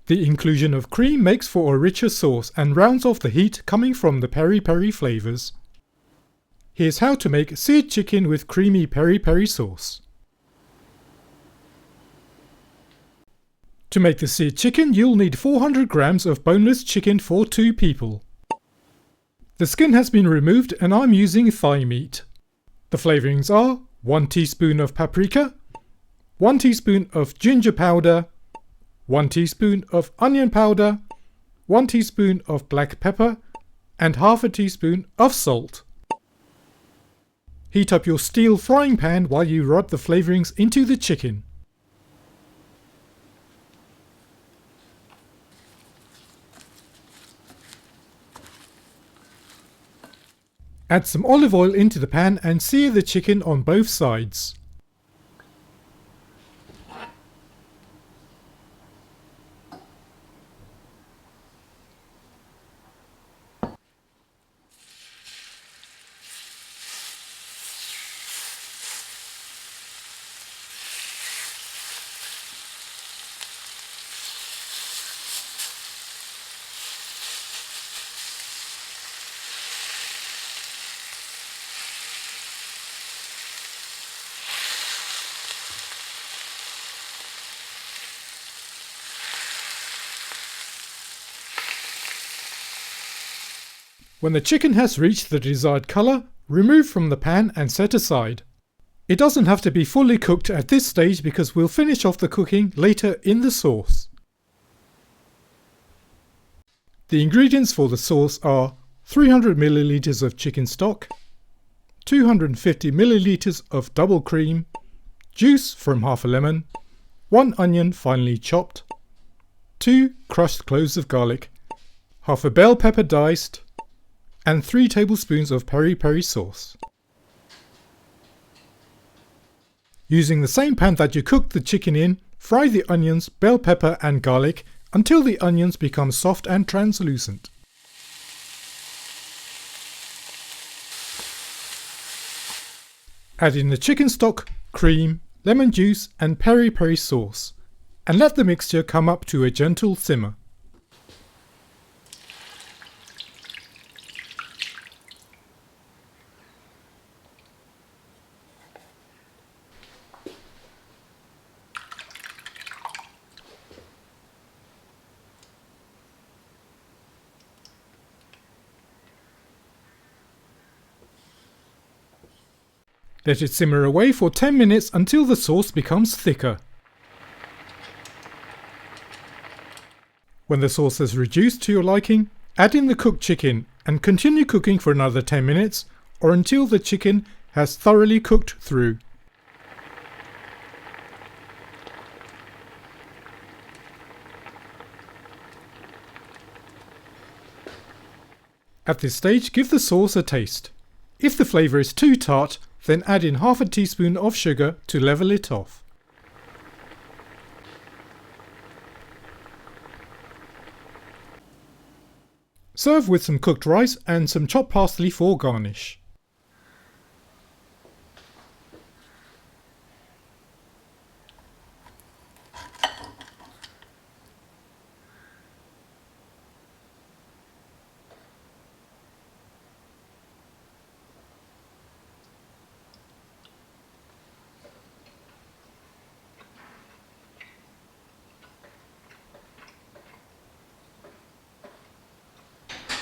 The inclusion of cream makes for a richer sauce and rounds off the heat coming from the peri-peri flavours. Here's how to make seared chicken with creamy peri-peri sauce. To make the seared chicken, you'll need 400 grams of boneless chicken for 2 people. The skin has been removed and I'm using thigh meat. The flavourings are 1 teaspoon of paprika, 1 teaspoon of ginger powder, 1 teaspoon of onion powder, 1 teaspoon of black pepper, and half a teaspoon of salt. Heat up your steel frying pan while you rub the flavourings into the chicken. Add some olive oil into the pan and sear the chicken on both sides. When the chicken has reached the desired colour, remove from the pan and set aside. It doesn't have to be fully cooked at this stage because we'll finish off the cooking later in the sauce. The ingredients for the sauce are 300 ml of chicken stock, 250 ml of double cream, juice from half a lemon, 1 onion finely chopped, 2 crushed cloves of garlic, half a bell pepper diced, and 3 tablespoons of peri-peri sauce. Using the same pan that you cooked the chicken in, fry the onions, bell pepper and garlic until the onions become soft and translucent. Add in the chicken stock, cream, lemon juice and peri-peri sauce, and let the mixture come up to a gentle simmer. Let it simmer away for 10 minutes until the sauce becomes thicker. When the sauce has reduced to your liking, add in the cooked chicken and continue cooking for another 10 minutes or until the chicken has thoroughly cooked through. At this stage, give the sauce a taste. If the flavour is too tart, then add in half a teaspoon of sugar to level it off. Serve with some cooked rice and some chopped parsley for garnish.